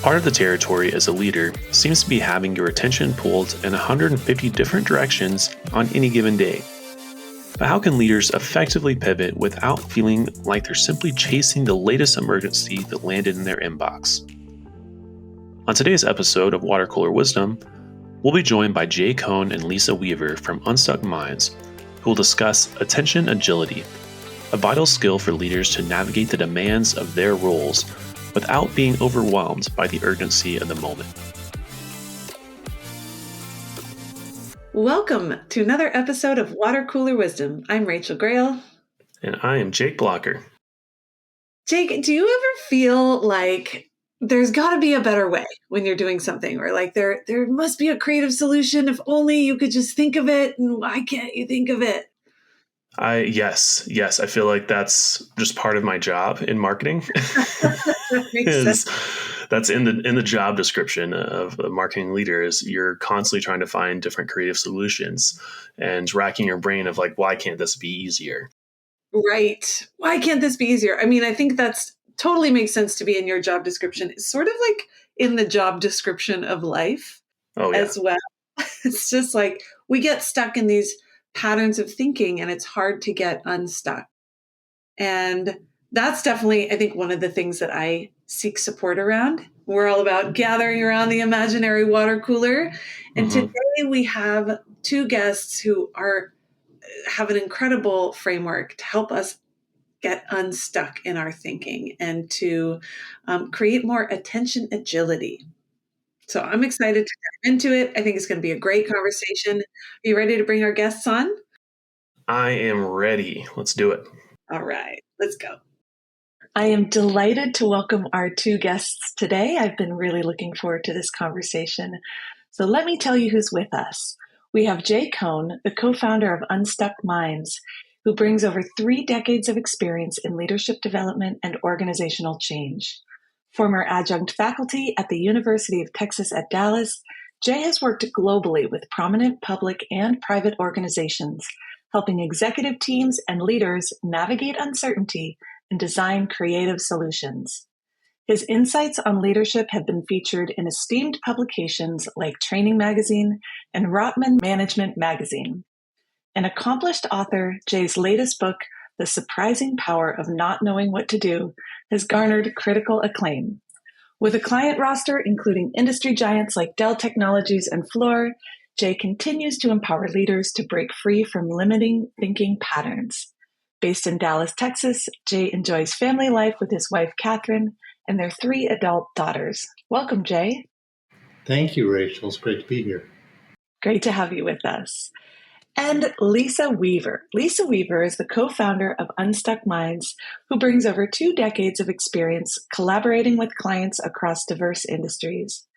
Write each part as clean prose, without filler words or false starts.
Part of the territory as a leader seems to be having your attention pulled in 150 different directions on any given day. But how can leaders effectively pivot without feeling like they're simply chasing the latest emergency that landed in their inbox? On today's episode of Water Cooler Wisdom, we'll be joined by Jay Cohn and Lisa Weaver from Unstuck Minds, who will discuss attention agility, a vital skill for leaders to navigate the demands of their roles without being overwhelmed by the urgency of the moment. Welcome to another episode of Water Cooler Wisdom. I'm Rachel Grail. And I am Jake Blocker. Jake, do you ever feel like there's got to be a better way when you're doing something, or like there must be a creative solution if only you could just think of it, and why can't you think of it? Yes. I feel like that's just part of my job in marketing. That's in the job description of a marketing leader is you're constantly trying to find different creative solutions and racking your brain of like, why can't this be easier? Right. Why can't this be easier? I mean, I think that's totally makes sense to be in your job description. It's sort of like in the job description of life as well. It's just like we get stuck in these patterns of thinking and it's hard to get unstuck. And that's definitely, I think, one of the things that I seek support around. We're all about gathering around the imaginary water cooler. And today we have two guests who have an incredible framework to help us get unstuck in our thinking and to create more attention agility. So I'm excited to dive into it. I think it's going to be a great conversation. Are you ready to bring our guests on? I am ready. Let's do it. All right, let's go. I am delighted to welcome our two guests today. I've been really looking forward to this conversation. So let me tell you who's with us. We have Jay Cohn, the co-founder of Unstuck Minds, who brings over 3 decades of experience in leadership development and organizational change. Former adjunct faculty at the University of Texas at Dallas, Jay has worked globally with prominent public and private organizations, helping executive teams and leaders navigate uncertainty and design creative solutions. His insights on leadership have been featured in esteemed publications like Training Magazine and Rotman Management Magazine. An accomplished author, Jay's latest book, The Surprising Power of Not Knowing What to Do, has garnered critical acclaim. With a client roster including industry giants like Dell Technologies and Fluor, Jay continues to empower leaders to break free from limiting thinking patterns. Based in Dallas, Texas, Jay enjoys family life with his wife, Catherine, and their 3 adult daughters. Welcome, Jay. Thank you, Rachel. It's great to be here. Great to have you with us. And Lisa Weaver. Lisa Weaver is the co-founder of Unstuck Minds, who brings over 2 decades of experience collaborating with clients across diverse industries.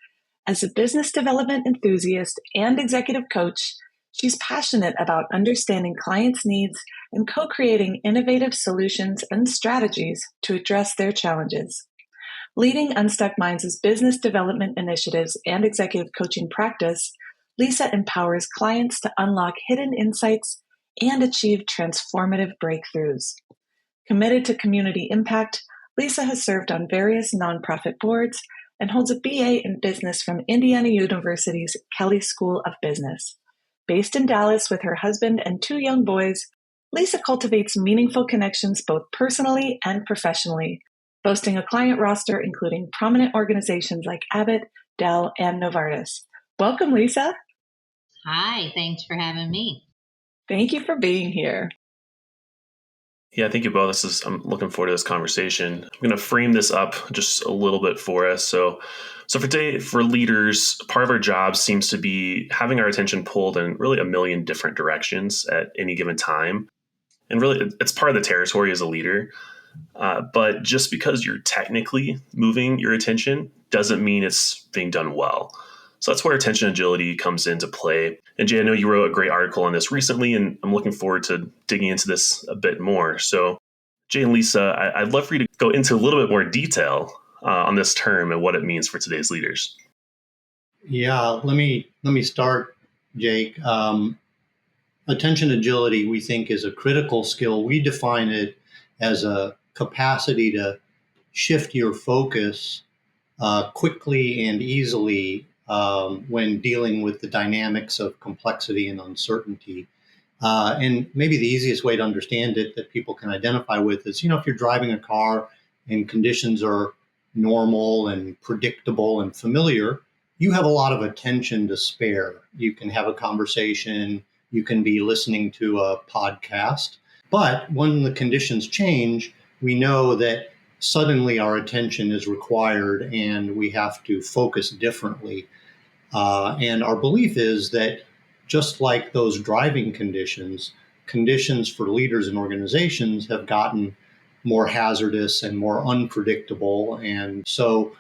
As a business development enthusiast and executive coach, she's passionate about understanding clients' needs and co-creating innovative solutions and strategies to address their challenges. Leading Unstuck Minds' business development initiatives and executive coaching practice, Lisa empowers clients to unlock hidden insights and achieve transformative breakthroughs. Committed to community impact, Lisa has served on various nonprofit boards and holds a BA in business from Indiana University's Kelley School of Business. Based in Dallas with her husband and 2 young boys, Lisa cultivates meaningful connections both personally and professionally, boasting a client roster including prominent organizations like Abbott, Dell, and Novartis. Welcome, Lisa. Hi, thanks for having me. Thank you for being here. Yeah, thank you both. I'm looking forward to this conversation. I'm going to frame this up just a little bit for us. So for today, for leaders, part of our job seems to be having our attention pulled in really a million different directions at any given time. And really, it's part of the territory as a leader. But just because you're technically moving your attention doesn't mean it's being done well. So that's where attention agility comes into play. And Jay, I know you wrote a great article on this recently, and I'm looking forward to digging into this a bit more. So Jay and Lisa, I'd love for you to go into a little bit more detail on this term and what it means for today's leaders. Yeah, let me start, Jake. Attention agility, we think, is a critical skill. We define it as a capacity to shift your focus quickly and easily when dealing with the dynamics of complexity and uncertainty. And maybe the easiest way to understand it that people can identify with is, if you're driving a car and conditions are normal and predictable and familiar, you have a lot of attention to spare. You can have a conversation, you can be listening to a podcast. But when the conditions change, we know that suddenly our attention is required and we have to focus differently. And our belief is that just like those driving conditions, conditions for leaders and organizations have gotten more hazardous and more unpredictable. And so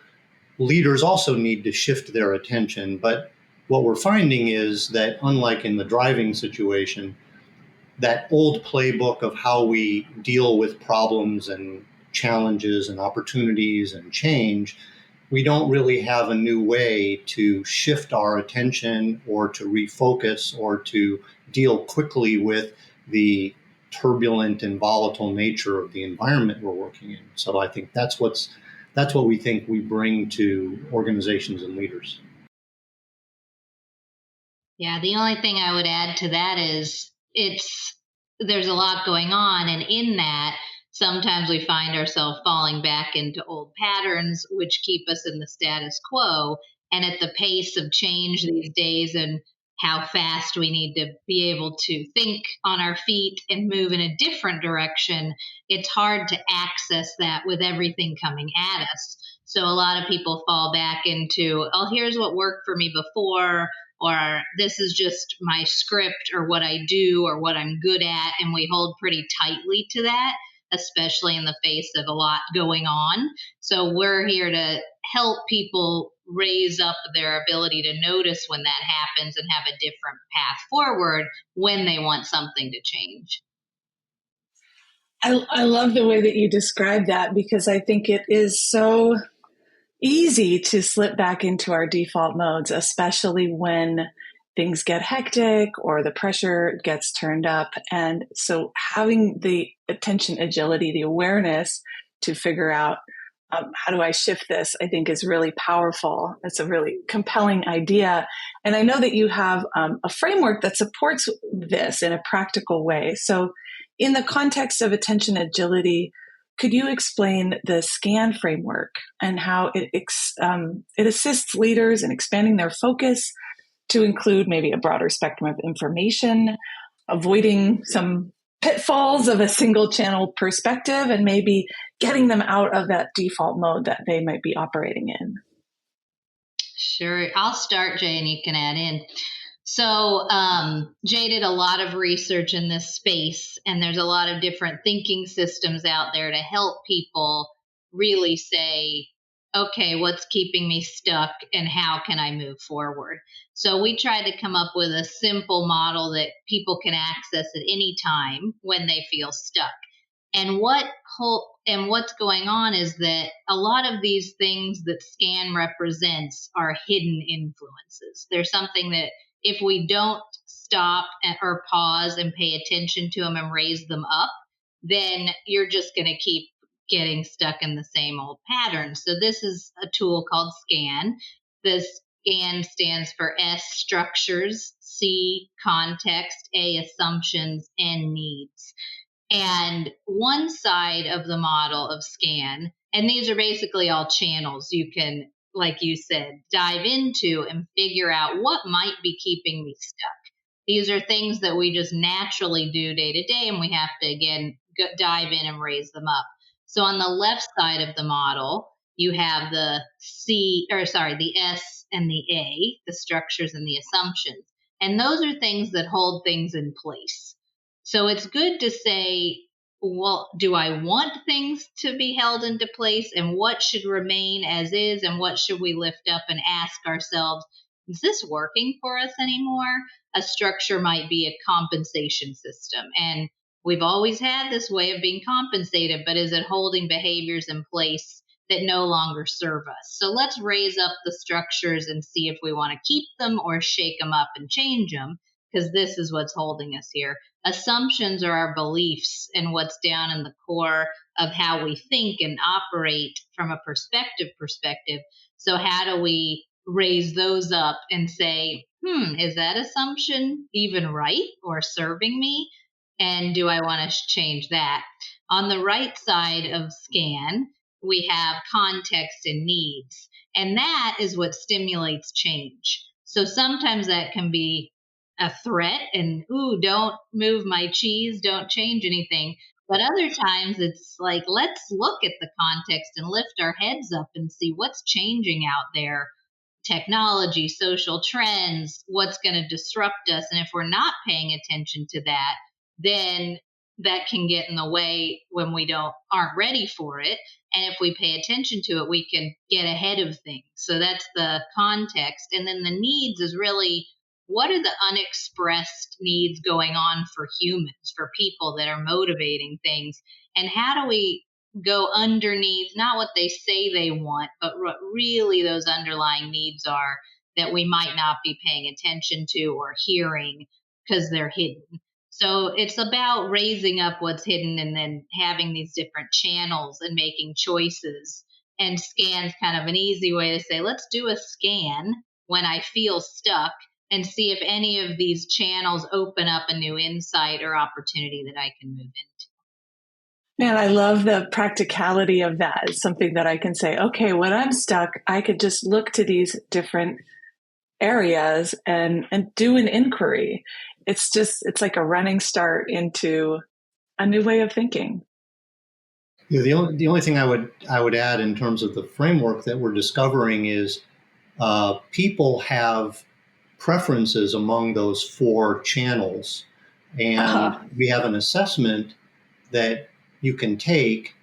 leaders also need to shift their attention. But what we're finding is that, unlike in the driving situation, that old playbook of how we deal with problems and challenges and opportunities and change, we don't really have a new way to shift our attention or to refocus or to deal quickly with the turbulent and volatile nature of the environment we're working in. So I think that's what we think we bring to organizations and leaders. Yeah, the only thing I would add to that is there's a lot going on, and in that, sometimes we find ourselves falling back into old patterns, which keep us in the status quo. And at the pace of change these days and how fast we need to be able to think on our feet and move in a different direction, it's hard to access that with everything coming at us. So a lot of people fall back into, oh, here's what worked for me before, or this is just my script or what I do or what I'm good at. And we hold pretty tightly to that, especially in the face of a lot going on. So we're here to help people raise up their ability to notice when that happens and have a different path forward when they want something to change. I love the way that you describe that, because I think it is so easy to slip back into our default modes, especially when things get hectic or the pressure gets turned up. And so having the attention agility, the awareness to figure out how do I shift this, I think is really powerful. It's a really compelling idea. And I know that you have a framework that supports this in a practical way. So in the context of attention agility, could you explain the SCAN framework and how it assists leaders in expanding their focus to include maybe a broader spectrum of information, avoiding some pitfalls of a single channel perspective, and maybe getting them out of that default mode that they might be operating in? Sure. I'll start, Jay, and you can add in. So Jay did a lot of research in this space, and there's a lot of different thinking systems out there to help people really say, okay, what's keeping me stuck and how can I move forward? So we tried to come up with a simple model that people can access at any time when they feel stuck. And what's going on is that a lot of these things that SCAN represents are hidden influences. There's something that if we don't stop or pause and pay attention to them and raise them up, then you're just going to keep getting stuck in the same old pattern. So this is a tool called SCAN. The SCAN stands for S, structures, C, context, A, assumptions, N, needs. And one side of the model of SCAN, and these are basically all channels you can, like you said, dive into and figure out what might be keeping me stuck. These are things that we just naturally do day to day, and we have to, again, dive in and raise them up. So on the left side of the model, you have the S and the A, the structures and the assumptions. And those are things that hold things in place. So it's good to say, well, do I want things to be held into place, and what should remain as is, and what should we lift up and ask ourselves, is this working for us anymore? A structure might be a compensation system, and we've always had this way of being compensated, but is it holding behaviors in place that no longer serve us? So let's raise up the structures and see if we want to keep them or shake them up and change them, because this is what's holding us here. Assumptions are our beliefs and what's down in the core of how we think and operate from a perspective. So how do we raise those up and say, is that assumption even right or serving me? And do I want to change that? On the right side of scan, we have context and needs. And that is what stimulates change. So sometimes that can be a threat and, ooh, don't move my cheese, don't change anything. But other times it's like, let's look at the context and lift our heads up and see what's changing out there. Technology, social trends, what's going to disrupt us. And if we're not paying attention to that, then that can get in the way when we aren't ready for it. And if we pay attention to it, we can get ahead of things. So that's the context. And then the needs is really, what are the unexpressed needs going on for humans, for people that are motivating things? And how do we go underneath, not what they say they want, but what really those underlying needs are that we might not be paying attention to or hearing because they're hidden. So it's about raising up what's hidden and then having these different channels and making choices. And scan's kind of an easy way to say, let's do a scan when I feel stuck and see if any of these channels open up a new insight or opportunity that I can move into. Man, I love the practicality of that. It's something that I can say, okay, when I'm stuck, I could just look to these different areas and do an inquiry. It's like a running start into a new way of thinking. Yeah, the only thing I would add in terms of the framework that we're discovering is people have preferences among those 4 channels, and we have an assessment that you can take,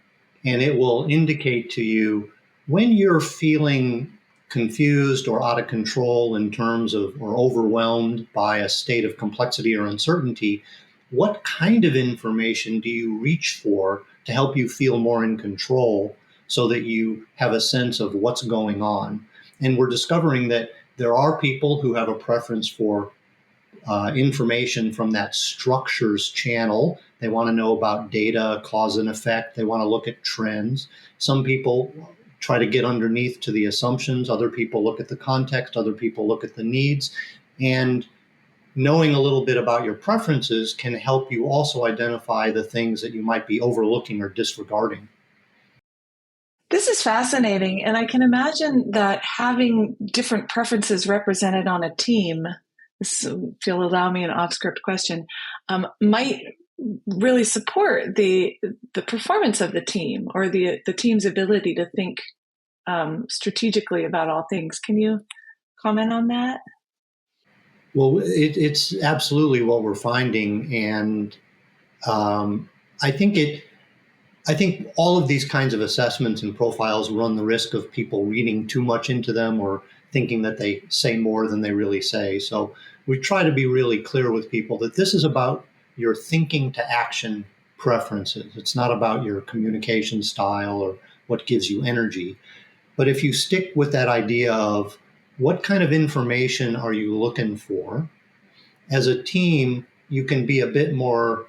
and it will indicate to you when you're feeling confused or out of control in terms of, or overwhelmed by a state of complexity or uncertainty, what kind of information do you reach for to help you feel more in control so that you have a sense of what's going on? And we're discovering that there are people who have a preference for information from that structures channel. They want to know about data, cause and effect. They want to look at trends. Some people try to get underneath to the assumptions. Other people look at the context. Other people look at the needs. And knowing a little bit about your preferences can help you also identify the things that you might be overlooking or disregarding. This is fascinating. And I can imagine that having different preferences represented on a team, if you'll allow me an off-script question, might really support the performance of the team or the team's ability to think strategically about all things. Can you comment on that? Well, it's absolutely what we're finding, and I think all of these kinds of assessments and profiles run the risk of people reading too much into them or thinking that they say more than they really say. So we try to be really clear with people that this is about your thinking to action preferences. It's not about your communication style or what gives you energy. But if you stick with that idea of what kind of information are you looking for, as a team, you can be a bit more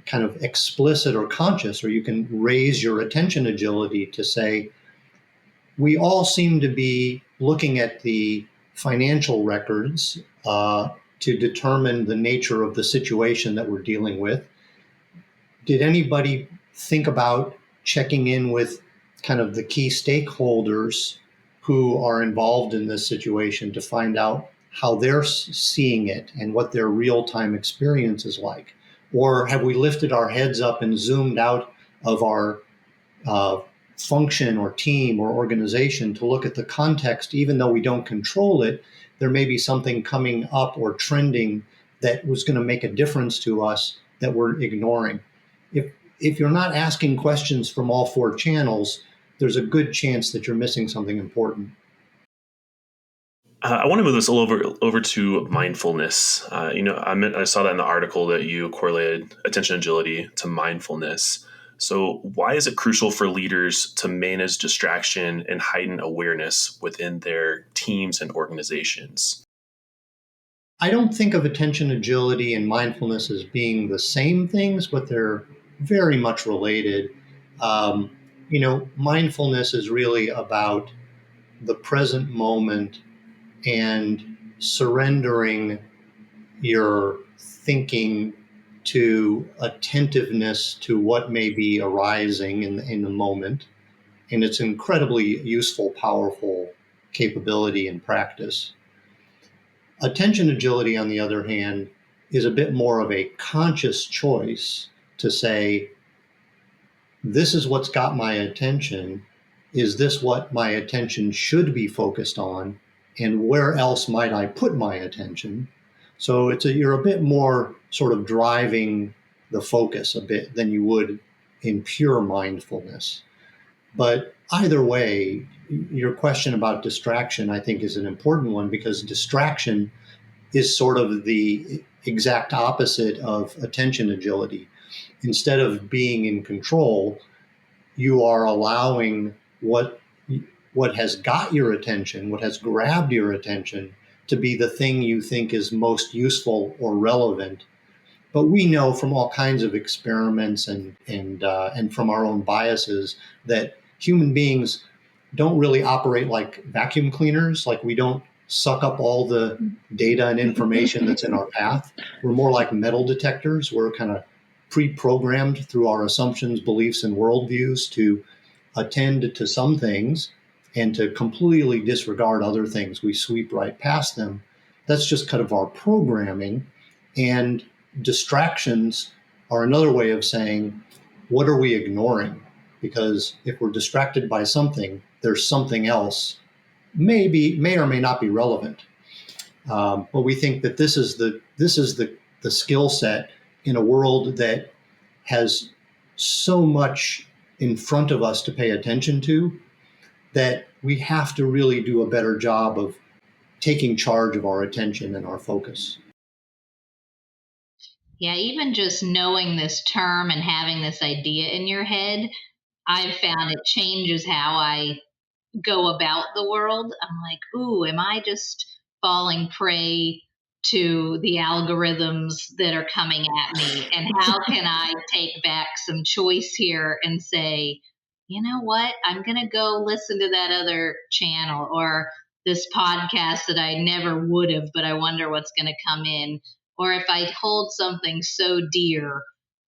kind of explicit or conscious, or you can raise your attention agility to say, we all seem to be looking at the financial records to determine the nature of the situation that we're dealing with. Did anybody think about checking in with kind of the key stakeholders who are involved in this situation to find out how they're seeing it and what their real-time experience is like? Or have we lifted our heads up and zoomed out of our function or team or organization to look at the context? Even though we don't control it, there may be something coming up or trending that was going to make a difference to us that we're ignoring. If you're not asking questions from all 4 channels, there's a good chance that you're missing something important. I want to move this a little over to mindfulness. I saw that in the article that you correlated attention agility to mindfulness. So why is it crucial for leaders to manage distraction and heighten awareness within their teams and organizations? I don't think of attention agility and mindfulness as being the same things, but they're very much related. Mindfulness is really about the present moment and surrendering your thinking to attentiveness to what may be arising in the moment. And it's incredibly useful, powerful capability and practice. Attention agility, on the other hand, is a bit more of a conscious choice to say, this is what's got my attention. Is this what my attention should be focused on? And where else might I put my attention? So you're a bit more sort of driving the focus a bit than you would in pure mindfulness. But either way, your question about distraction, I think, is an important one, because distraction is sort of the exact opposite of attention agility. Instead of being in control, you are allowing what has got your attention, what has grabbed your attention, to be the thing you think is most useful or relevant. But we know from all kinds of experiments and from our own biases that human beings don't really operate like vacuum cleaners. Like, we don't suck up all the data and information that's in our path. We're more like metal detectors. We're kind of pre-programmed through our assumptions, beliefs, and worldviews to attend to some things and to completely disregard other things. We sweep right past them. That's just kind of our programming. And distractions are another way of saying, what are we ignoring? Because if we're distracted by something, there's something else may or may not be relevant. But we think that this is the skill set in a world that has so much in front of us to pay attention to, that we have to really do a better job of taking charge of our attention and our focus. Yeah, even just knowing this term and having this idea in your head, I've found it changes how I go about the world. I'm like, ooh, am I just falling prey to the algorithms that are coming at me? And how can I take back some choice here and say, you know what? I'm going to go listen to that other channel or this podcast that I never would have, but I wonder what's going to come in. Or if I hold something so dear,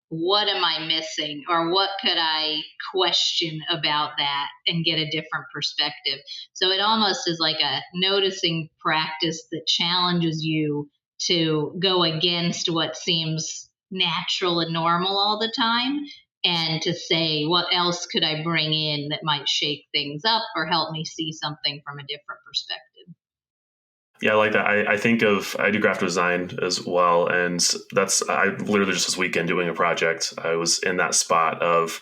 what am I missing, or what could I question about that and get a different perspective? So it almost is like a noticing practice that challenges you to go against what seems natural and normal all the time, and to say, what else could I bring in that might shake things up or help me see something from a different perspective? Yeah, I like that. I do graphic design as well. And I literally just this weekend doing a project, I was in that spot of,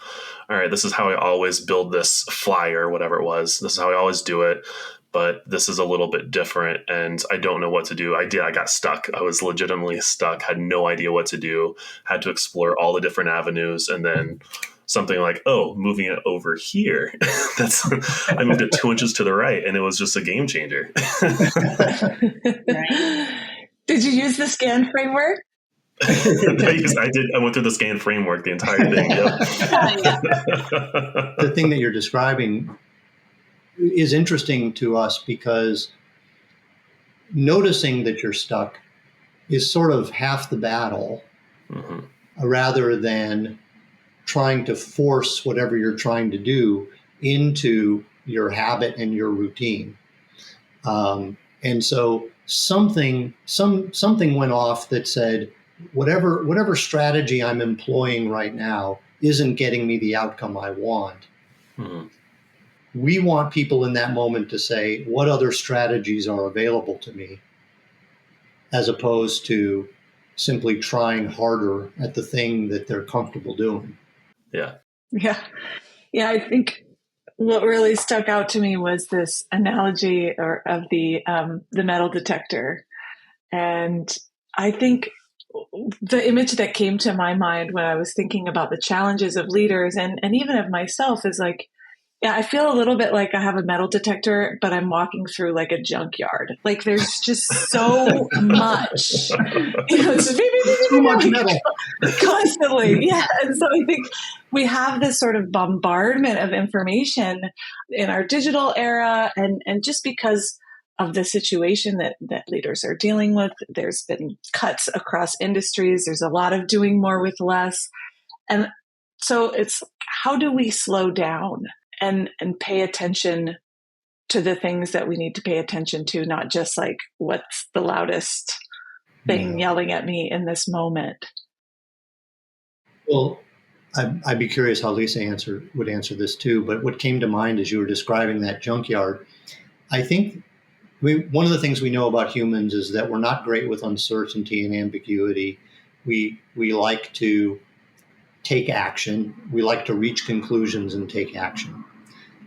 all right, this is how I always build this flyer, whatever it was. This is how I always do it. But this is a little bit different and I don't know what to do. I got stuck. I was legitimately stuck, had no idea what to do, had to explore all the different avenues. And then something like, oh, moving it over here. I moved it 2 inches to the right, and it was just a game changer. Did you use the scan framework? I did. I went through the scan framework, the entire thing. Yep. The thing that you're describing is interesting to us because noticing that you're stuck is sort of half the battle, rather than trying to force whatever you're trying to do into your habit and your routine. And so something went off that said, whatever strategy I'm employing right now isn't getting me the outcome I want. Mm-hmm. We want people in that moment to say, what other strategies are available to me, as opposed to simply trying harder at the thing that they're comfortable doing. Yeah. I think what really stuck out to me was this analogy of the metal detector. And I think the image that came to my mind when I was thinking about the challenges of leaders and even of myself is like, Yeah, I feel a little bit like I have a metal detector, but I'm walking through like a junkyard. Like there's just so much, it's just Too much metal. constantly. Yeah. And so I think we have this sort of bombardment of information in our digital era. And just because of the situation that leaders are dealing with, there's been cuts across industries. There's a lot of doing more with less. And so it's, how do we slow down and pay attention to the things that we need to pay attention to, not just like what's the loudest thing yelling at me in this moment? Well, I'd be curious how Lisa would answer this too. But what came to mind as you were describing that junkyard, I think one of the things we know about humans is that we're not great with uncertainty and ambiguity. We like to take action. We like to reach conclusions and take action.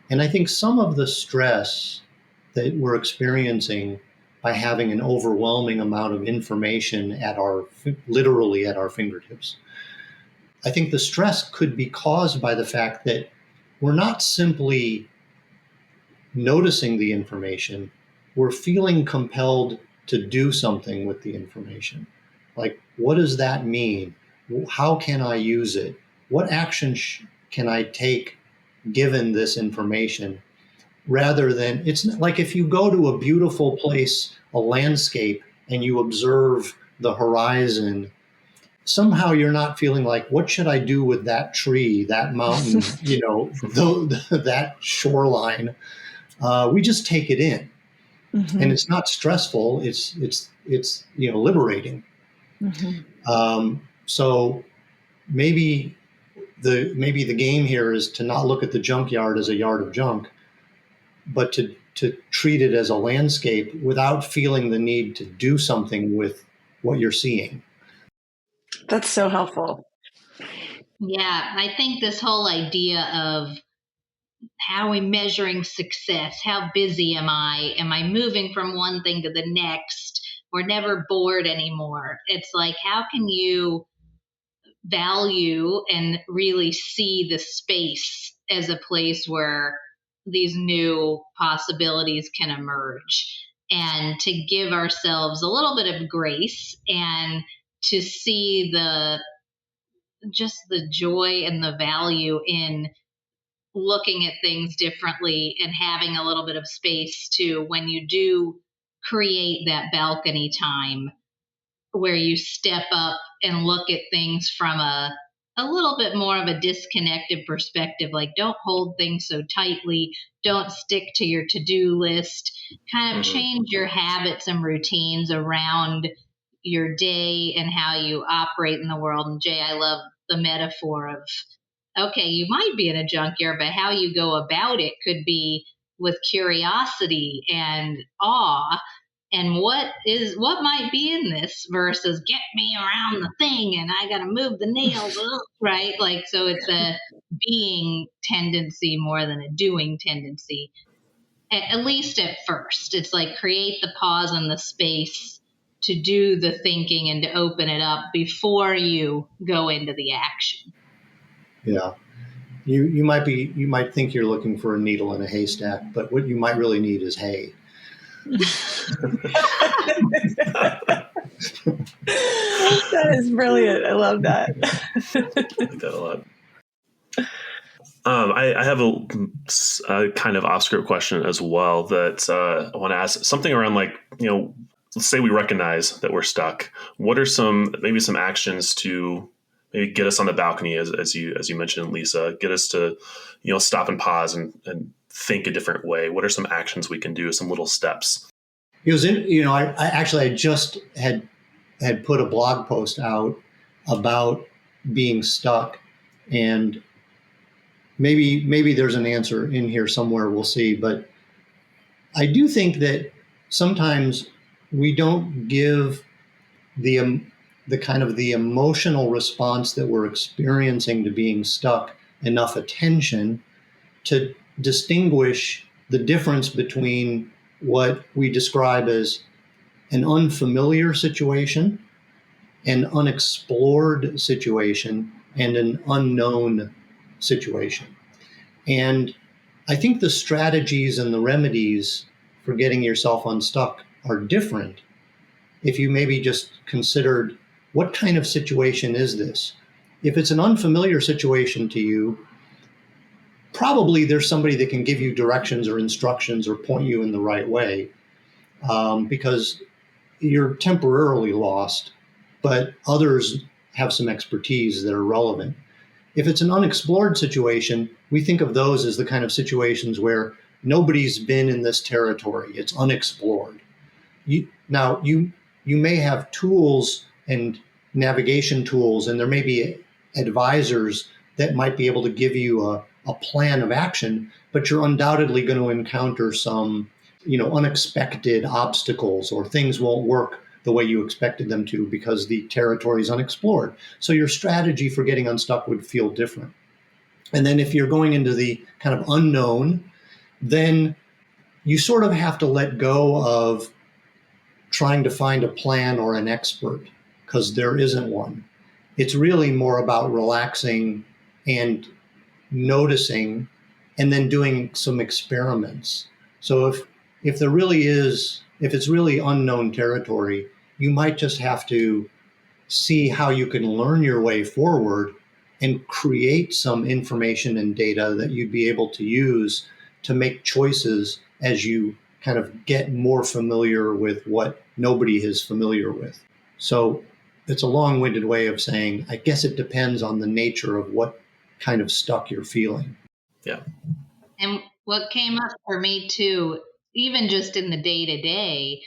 And I think some of the stress that we're experiencing by having an overwhelming amount of information literally at our fingertips, I think the stress could be caused by the fact that we're not simply noticing the information, we're feeling compelled to do something with the information. Like, what does that mean? How can I use it? What action can I take given this information? Rather than, it's like if you go to a beautiful place, a landscape, and you observe the horizon, somehow you're not feeling like, what should I do with that tree, that mountain, that shoreline? We just take it in, and it's not stressful. It's liberating. So maybe the game here is to not look at the junkyard as a yard of junk, but to treat it as a landscape without feeling the need to do something with what you're seeing. That's so helpful. Yeah, I think this whole idea of how are we measuring success? How busy am I? Am I moving from one thing to the next? We're never bored anymore. It's like, how can you value and really see the space as a place where these new possibilities can emerge, and to give ourselves a little bit of grace and to see just the joy and the value in looking at things differently and having a little bit of space to, when you do create that balcony time where you step up and look at things from a little bit more of a disconnected perspective. Like, don't hold things so tightly. Don't stick to your to-do list. Kind of change your habits and routines around your day and how you operate in the world. And Jay, I love the metaphor of, okay, you might be in a junkyard, but how you go about it could be with curiosity and awe. And what might be in this versus get me around the thing and I got to move the nails, right? Like, so it's a being tendency more than a doing tendency, at least at first. It's like, create the pause and the space to do the thinking and to open it up before you go into the action. Yeah. You might think you're looking for a needle in a haystack, but what you might really need is hay. That is brilliant. I love that. I like that a lot. I have a kind of off-script question as well that I want to ask. Something around, like, let's say we recognize that we're stuck. What are some actions to maybe get us on the balcony, as you mentioned, Lisa, get us to stop and pause and think a different way? What are some actions we can do? Some little steps. It was I just had put a blog post out about being stuck, and maybe there's an answer in here somewhere. We'll see. But I do think that sometimes we don't give the kind of the emotional response that we're experiencing to being stuck enough attention to distinguish the difference between what we describe as an unfamiliar situation, an unexplored situation, and an unknown situation. And I think the strategies and the remedies for getting yourself unstuck are different if you maybe just considered what kind of situation is this? If it's an unfamiliar situation to you, probably there's somebody that can give you directions or instructions or point you in the right way, because you're temporarily lost, but others have some expertise that are relevant. If it's an unexplored situation, we think of those as the kind of situations where nobody's been in this territory. It's unexplored. You may have tools and navigation tools, and there may be advisors that might be able to give you a plan of action, but you're undoubtedly going to encounter some, unexpected obstacles, or things won't work the way you expected them to because the territory is unexplored. So your strategy for getting unstuck would feel different. And then if you're going into the kind of unknown, then you sort of have to let go of trying to find a plan or an expert, because there isn't one. It's really more about relaxing and noticing, and then doing some experiments. So if it's really unknown territory, you might just have to see how you can learn your way forward and create some information and data that you'd be able to use to make choices as you kind of get more familiar with what nobody is familiar with. So it's a long-winded way of saying, I guess it depends on the nature of what kind of stuck you're feeling. Yeah. And what came up for me too, even just in the day to day,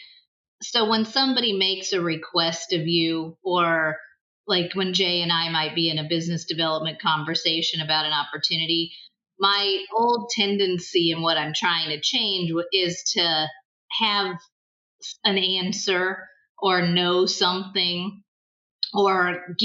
so when somebody makes a request of you, or like when Jay and I might be in a business development conversation about an opportunity, my old tendency and what I'm trying to change is to have an answer or know something or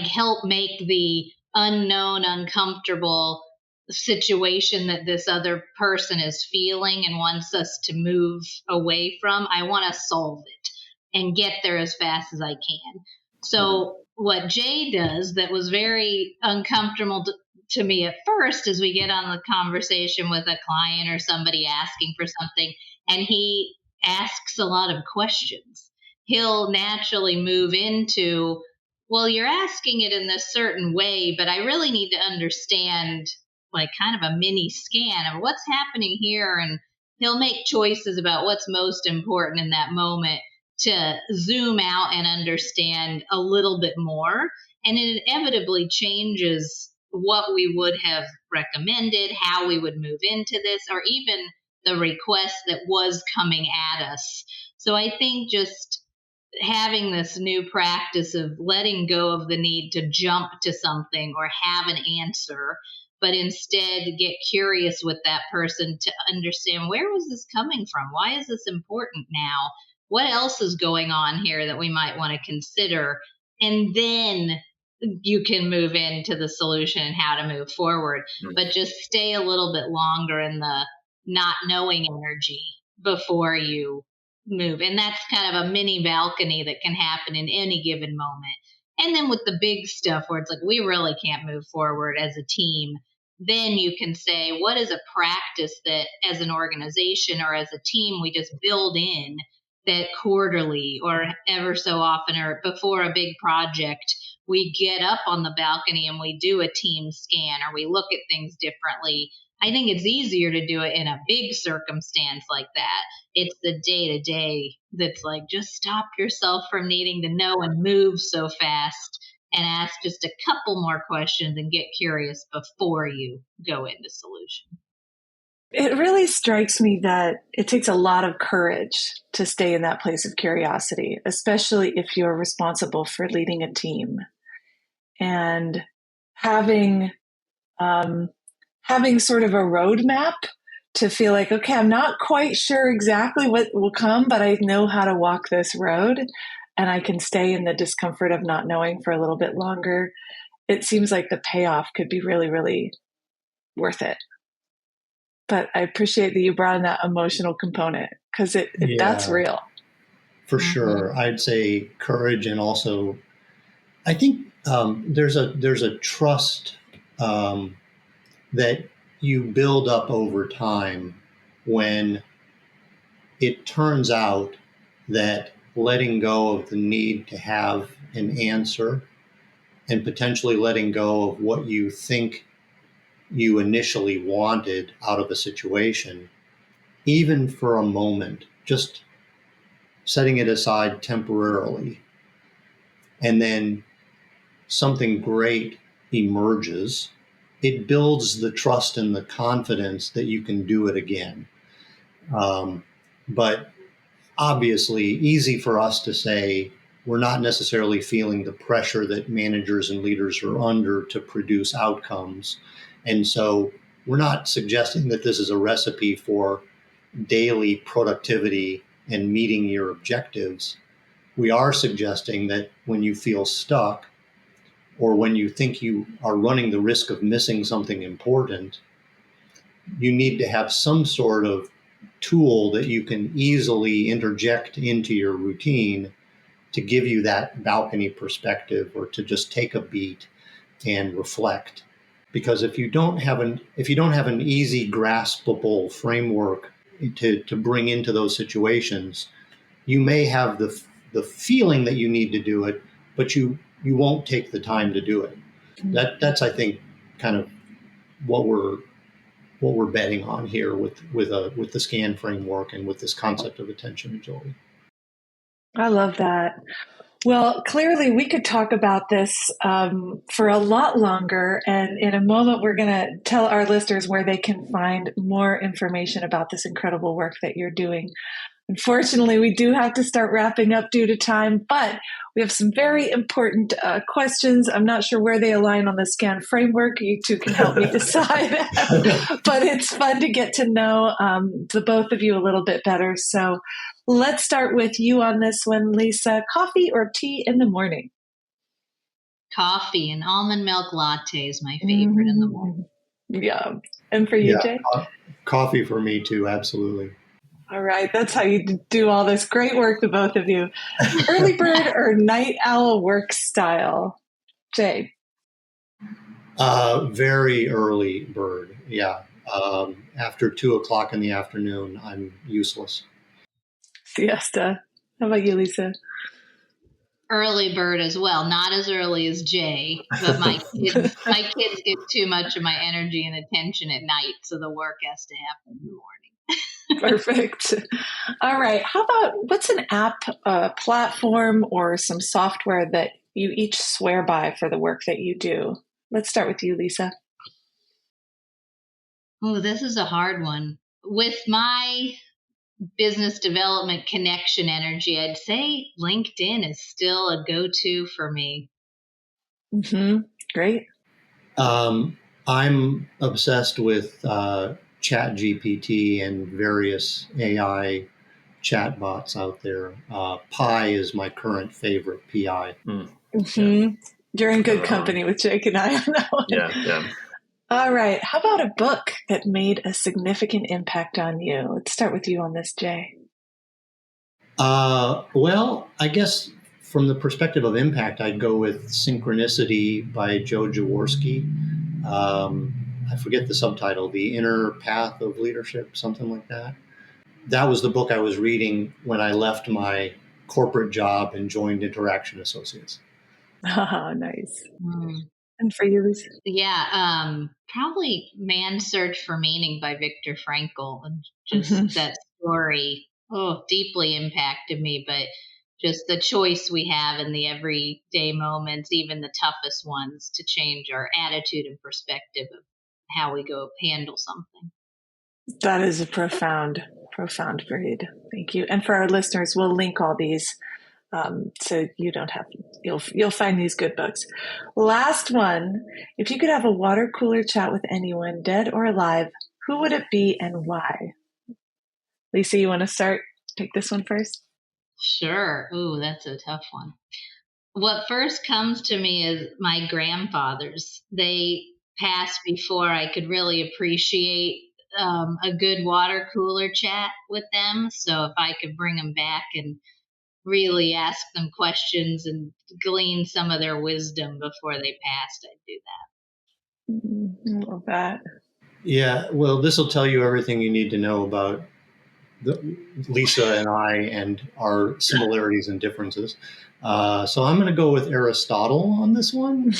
help make the unknown, uncomfortable situation that this other person is feeling and wants us to move away from. I want to solve it and get there as fast as I can. So what Jay does that was very uncomfortable to me at first is we get on the conversation with a client or somebody asking for something, and he asks a lot of questions. He'll naturally move into, well, you're asking it in this certain way, but I really need to understand like kind of a mini scan of what's happening here. And he'll make choices about what's most important in that moment to zoom out and understand a little bit more. And it inevitably changes what we would have recommended, how we would move into this, or even the request that was coming at us. So I think just having this new practice of letting go of the need to jump to something or have an answer, but instead get curious with that person to understand, where was this coming from? Why is this important now? What else is going on here that we might want to consider? And then you can move into the solution and how to move forward, but just stay a little bit longer in the not knowing energy before you move. And that's kind of a mini balcony that can happen in any given moment. And then with the big stuff where it's like, we really can't move forward as a team, then you can say, what is a practice that as an organization or as a team, we just build in that quarterly or ever so often or before a big project, we get up on the balcony and we do a team scan or we look at things differently. I think it's easier to do it in a big circumstance like that. It's the day to day that's like, just stop yourself from needing to know and move so fast and ask just a couple more questions and get curious before you go into solution. It really strikes me that it takes a lot of courage to stay in that place of curiosity, especially if you're responsible for leading a team. And having sort of a roadmap to feel like, okay, I'm not quite sure exactly what will come, but I know how to walk this road and I can stay in the discomfort of not knowing for a little bit longer. It seems like the payoff could be really, really worth it. But I appreciate that you brought in that emotional component because that's real. For sure. I'd say courage, and also I think there's a trust that you build up over time when it turns out that letting go of the need to have an answer and potentially letting go of what you think you initially wanted out of a situation, even for a moment, just setting it aside temporarily, and then something great emerges, it builds the trust and the confidence that you can do it again. But obviously, easy for us to say we're not necessarily feeling the pressure that managers and leaders are under to produce outcomes. And so we're not suggesting that this is a recipe for daily productivity and meeting your objectives. We are suggesting that when you feel stuck or when you think you are running the risk of missing something important, you need to have some sort of tool that you can easily interject into your routine to give you that balcony perspective, or to just take a beat and reflect. Because if you don't have an easy graspable framework to bring into those situations, you may have the feeling that you need to do it, but you won't take the time to do it. That's I think kind of what we're betting on here with the SCAN framework and with this concept of attention agility. I love that. Well, clearly we could talk about this for a lot longer. And in a moment, we're going to tell our listeners where they can find more information about this incredible work that you're doing. Unfortunately, we do have to start wrapping up due to time, but we have some very important questions. I'm not sure where they align on the SCAN framework. You two can help me decide. But it's fun to get to know the both of you a little bit better. So let's start with you on this one, Lisa. Coffee or tea in the morning? Coffee. And almond milk latte is my favorite in the morning. Yeah. And for you, Jay? Coffee for me too, absolutely. All right. That's how you do all this great work, the both of you. Early bird or night owl work style? Jay? Very early bird. Yeah. After 2:00 in the afternoon, I'm useless. Siesta. How about you, Lisa? Early bird as well. Not as early as Jay, but my kids get too much of my energy and attention at night, so the work has to happen in the morning. Perfect. All right. How about what's an app, platform, or some software that you each swear by for the work that you do? Let's start with you, Lisa. Oh, this is a hard one. With my business development connection energy, I'd say LinkedIn is still a go-to for me. Mm-hmm. Great. I'm obsessed with ChatGPT and various AI chatbots out there. Pi is my current favorite, PI. Mm-hmm. Yeah. You're in good company with Jake and I on that one. Yeah. All right. How about a book that made a significant impact on you? Let's start with you on this, Jay. Well, I guess from the perspective of impact, I'd go with Synchronicity by Joe Jaworski. I forget the subtitle, The Inner Path of Leadership, something like that. That was the book I was reading when I left my corporate job and joined Interaction Associates. Oh, nice. And for you, Lisa? Yeah, probably Man's Search for Meaning by Viktor Frankl. And just that story, deeply impacted me. But just the choice we have in the everyday moments, even the toughest ones, to change our attitude and perspective of how we go handle something. That is a profound read. Thank you. And for our listeners, we'll link all these so you don't have you'll find these good books. Last one. If you could have a water cooler chat with anyone, dead or alive, who would it be and why? Lisa, you want to start? Take this one first. Sure. Ooh, that's a tough one. What first comes to me is my grandfathers. They passed before I could really appreciate a good water cooler chat with them. So if I could bring them back and really ask them questions and glean some of their wisdom before they passed, I'd do that. I love that. Yeah, well, this will tell you everything you need to know about Lisa and I and our similarities and differences. So I'm going to go with Aristotle on this one.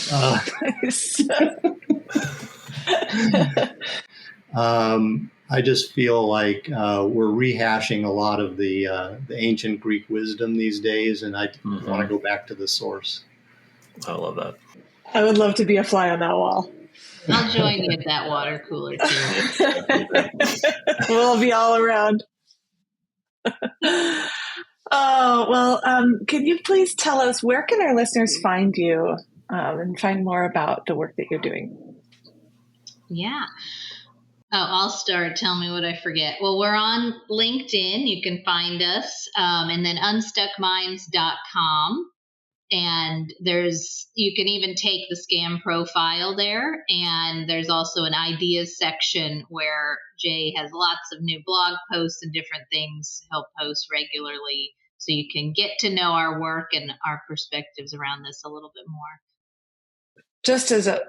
I just feel like we're rehashing a lot of the ancient Greek wisdom these days, and I want to go back to the source. I love that. I would love to be a fly on that wall. I'll join you at that water cooler too. We'll be all around. Oh, well, can you please tell us, where can our listeners find you and find more about the work that you're doing? Yeah. Oh, I'll start. Tell me what I forget. Well, we're on LinkedIn. You can find us. And then unstuckminds.com. And you can even take the SCAN profile there. And there's also an ideas section where Jay has lots of new blog posts and different things he'll post regularly. So you can get to know our work and our perspectives around this a little bit more. Just as a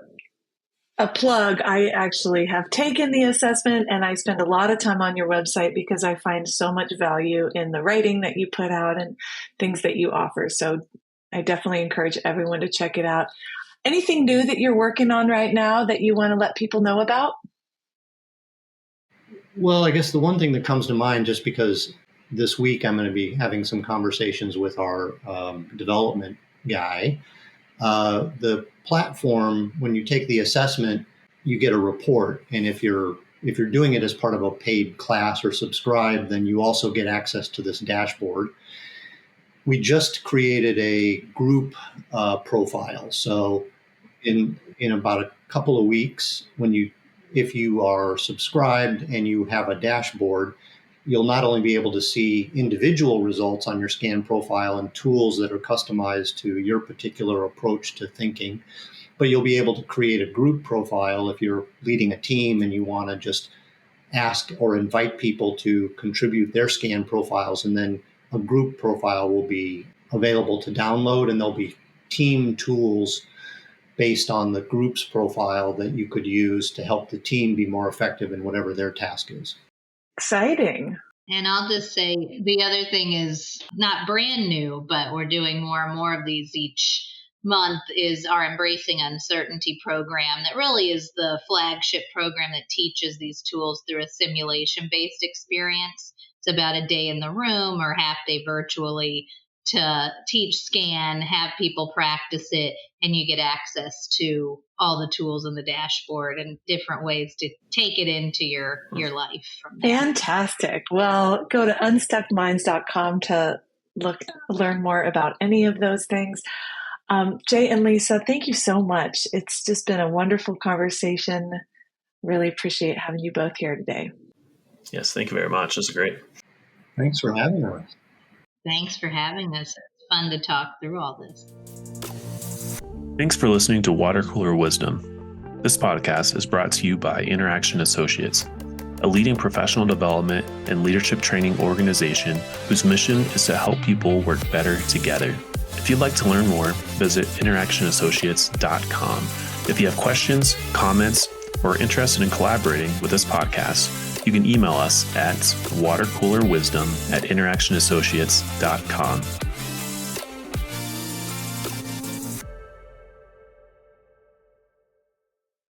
plug, I actually have taken the assessment, and I spend a lot of time on your website because I find so much value in the writing that you put out and things that you offer. So I definitely encourage everyone to check it out. Anything new that you're working on right now that you want to let people know about? Well, I guess the one thing that comes to mind, just because this week I'm going to be having some conversations with our development guy. The platform, when you take the assessment, you get a report, and if you're doing it as part of a paid class or subscribe, then you also get access to this dashboard. We just created a group profile, so in about a couple of weeks, if you are subscribed and you have a dashboard, you'll not only be able to see individual results on your SCAN profile and tools that are customized to your particular approach to thinking, but you'll be able to create a group profile if you're leading a team and you want to just ask or invite people to contribute their SCAN profiles, and then a group profile will be available to download, and there'll be team tools based on the group's profile that you could use to help the team be more effective in whatever their task is. Exciting. And I'll just say the other thing is not brand new, but we're doing more and more of these each month, is our Embracing Uncertainty program that really is the flagship program that teaches these tools through a simulation-based experience. It's about a day in the room or half day virtually to teach SCAN, have people practice it, and you get access to all the tools in the dashboard and different ways to take it into your life from there. Fantastic. Well, go to unstuckminds.com to learn more about any of those things. Jay and Lisa, thank you so much. It's just been a wonderful conversation. Really appreciate having you both here today. Yes, thank you very much. This is great. Thanks for having us. Thanks for having us. It's fun to talk through all this. Thanks for listening to Water Cooler Wisdom. This podcast is brought to you by Interaction Associates, a leading professional development and leadership training organization whose mission is to help people work better together. If you'd like to learn more, visit interactionassociates.com. If you have questions, comments, or are interested in collaborating with this podcast, you can email us at watercoolerwisdom@interactionassociates.com.